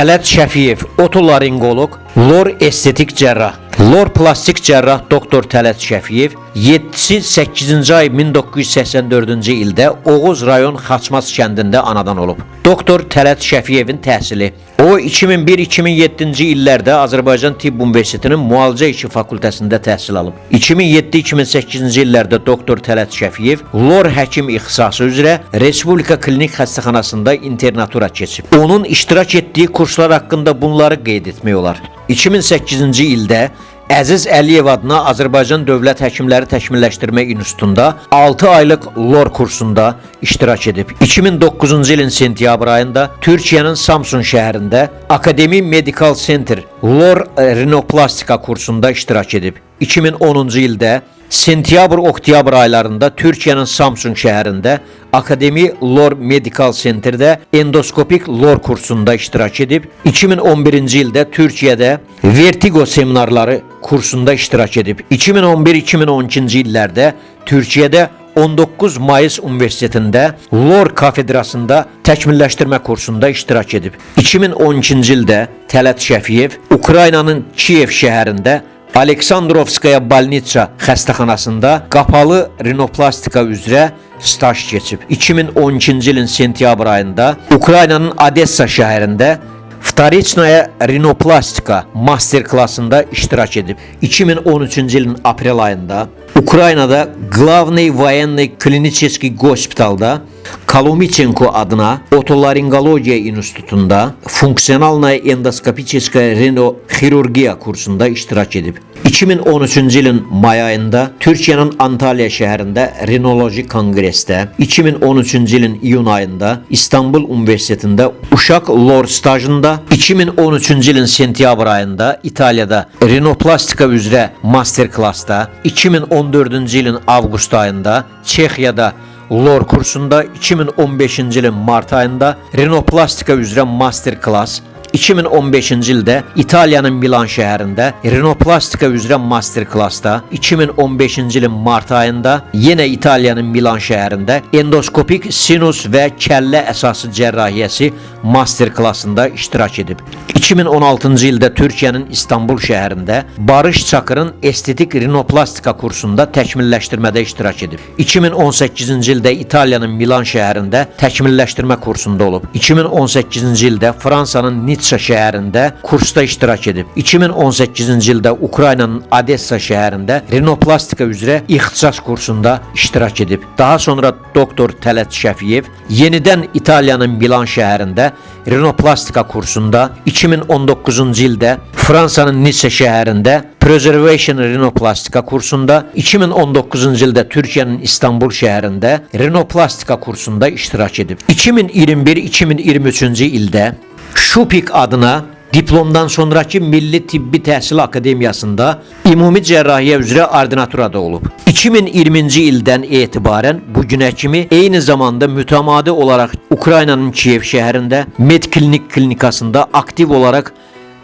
Tələt Şəfiyev, otolaringoloq, lor estetik cərrah. Lor plastik cərrah doktor Tələt Şəfiyev 7-8-ci ay 1984-cü ildə Oğuz rayon Xaçmaz kəndində anadan olub. Doktor Tələt Şəfiyevin təhsili. O 2001-2007-ci illərdə Azərbaycan Tibb Universitetinin Müalicə İşi fakültəsində təhsil alıb. 2007-2008-ci illərdə doktor Tələt Şəfiyev lor həkim ixtisası üzrə Respublika Klinik Xəstəxanasında internatura keçib. Onun iştirak etdiyi kurslar haqqında bunları qeyd etmək olar. 2008-ci ildə Əziz Əliyev adına Azərbaycan Dövlət Həkimləri Təkmilləşdirmə İnstitutunda 6 aylıq lor kursunda iştirak edib. 2009-cu ilin sentyabr ayında Türkiyənin Samsun şəhərində Akademi Medical Center lor rinoplastika kursunda iştirak edib. 2010-cu ildə sentyabr-oktyabr aylarında Türkiyənin Samsun şəhərində Akademi Lor Medical Center'də endoskopik lor kursunda iştirak edib. 2011-ci ildə Türkiyədə vertigo seminarları kursunda iştirak edib. 2011-2012-ci illərdə Türkiyədə 19 Mayıs Universitetində lor kafedrasında təkmilləşdirmə kursunda iştirak edib. 2012-ci ildə Tələt Şəfiyev Ukraynanın Kiyev şəhərində Aleksandrovskaya Balnitsa xəstəxanasında qapalı rinoplastika üzrə staj keçib. 2012-ci ilin sentyabr ayında Ukraynanın Odessa şəhərində Vtorichная rinoplastika master klassında iştirak edib. 2013-cü ilin aprel ayında Ukraynada Главный военный клинический gospitalda Kalomichenko adına otolaringologiya institutunda funksionalnaya endoskopическая rinoxirurgiya kursunda iştirak edib. 2013-cü ilin may ayında Türkiyənin Antalya şəhərində rinoloji konqresdə, 2013-cü ilin iyun ayında İstanbul Universitetində uşaq lor stajında, 2013-cü ilin sentyabr ayında İtaliyada rinoplastika üzrə master klassda, 2014-cü ilin avqust ayında Çexiyada lor kursunda, 2015-ci ilin mart ayında rinoplastika üzrə master klass, 2015-ci ildə İtaliyanın Milan şəhərində rinoplastika üzrə master klassda, 2015-ci ilin mart ayında yenə İtaliyanın Milan şəhərində endoskopik sinus və kəllə əsası cərrahiyyəsi master klassında iştirak edib. 2016-cı ildə Türkiyənin İstanbul şəhərində Barış Çakırın estetik rinoplastika kursunda təkmilləşdirmədə iştirak edib. 2018-ci ildə İtaliyanın Milan şəhərində təkmilləşdirmə kursunda olub. 2018-ci ildə Fransanın Nitsa şəhərində kursda iştirak edib. 2018-ci ildə Ukraynanın Odessa şəhərində rinoplastika üzrə ixtisas kursunda iştirak edib. Daha sonra doktor Tələt Şəfiyev yenidən İtaliyanın Milan şəhərində rinoplastika kursunda, 2019-cu ildə Fransanın Nice şəhərində Preservation rinoplastika kursunda, 2019-cu ildə Türkiyənin İstanbul şəhərində rinoplastika kursunda iştirak edib. 2021-2023-cü ildə Şupik adına diplomdan sonraki Milli Tibbi Təhsil Akademiyasında ümumi cərrahiyyə üzrə ordinaturada olub. 2020-ci ildən etibarən bugünə kimi eyni zamanda mütəmadi olaraq Ukraynanın Kiyev şəhərində Medklinik klinikasında aktiv olaraq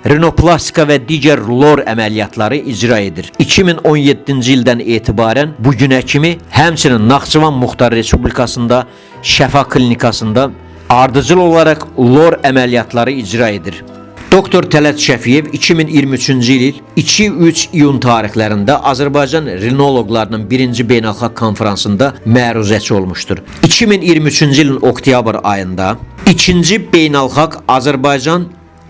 rinoplastika və digər lor əməliyyatları icra edir. 2017-ci ildən etibarən bugünə kimi həmçinin Naxçıvan Muxtar Respublikasında Şəfa klinikasında ardıcıl olaraq lor əməliyyatları icra edir. Doktor Tələt Şəfiyev 2023-cü il 2-3 iyun tarixlərində Azərbaycan rinoloqlarının 1-ci beynəlxalq konferansında məruzəçi olmuşdur. 2023-cü ilin oktyabr ayında 2-ci beynəlxalq Azərbaycan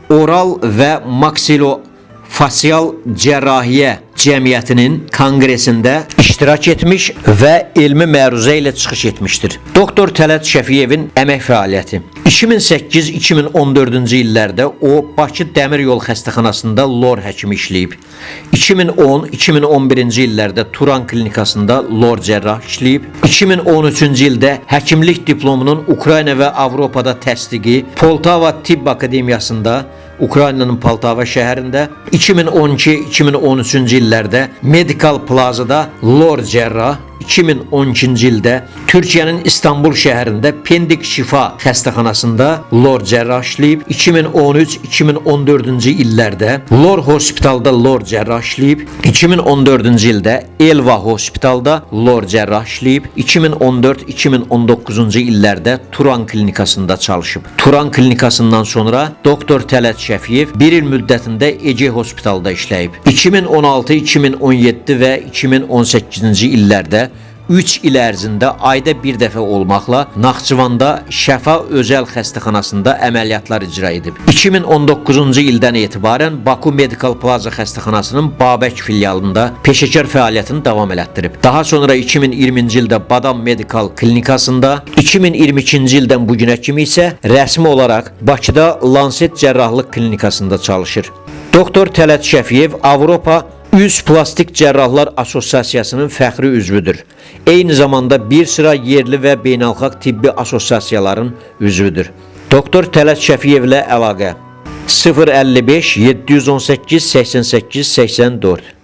Oral və Maksilofasial Cərrahiyyə Cəmiyyətinin konqresində iştirak etmiş və elmi məruzə ilə çıxış etmişdir. Doktor Tələt Şəfiyevin əmək fəaliyyəti. 2008-2014-cü illərdə o Bakı Dəmir Yol Xəstəxanasında lor həkimi işləyib. 2010-2011-ci illərdə Turan klinikasında lor cərrah işləyib. 2013-cü ildə həkimlik diplomunun Ukrayna və Avropada təsdiqi Poltava Tibb Akademiyasında Ukraynanın Poltava şəhərində, 2012-2013-cü illərdə Medical Plaza'da lor cərrah, 2012-ci ildə Türkiyənin İstanbul şəhərində Pendik Şifa xəstəxanasında lor cərrahlaşıyıb, 2013-2014-cü illərdə Lor Hospitalda lor cərrahlaşıyıb, 2014-cü ildə Elva Hospitalda lor cərrahlaşıyıb, 2014-2019-cu illərdə Turan klinikasında çalışıb. Turan klinikasından sonra doktor Tələt Şəfiyev 1 il müddətində Ege Hospitalda işləyib. 2016, 2017 və 2018-ci illərdə 3 il ərzində ayda bir dəfə olmaqla Naxçıvanda Şəfa Özəl xəstəxanasında əməliyyatlar icra edib. 2019-cu ildən etibarən Baku Medical Plaza xəstəxanasının Babək filialında peşəkar fəaliyyətini davam elətdirib. Daha sonra 2020-ci ildə Badam Medical klinikasında, 2022-ci ildən bu günə kimi isə rəsmi olaraq Bakıda Lancet Cərrahlıq klinikasında çalışır. Doktor Tələt Şəfiyev Avropa Üz Plastik Cərrahlar Assosiasiyasının fəxri üzvüdür. Eyni zamanda bir sıra yerli və beynəlxalq tibbi assosiasiyaların üzvüdür. Doktor Tələt Şəfiyevlə əlaqə 055 718 88 84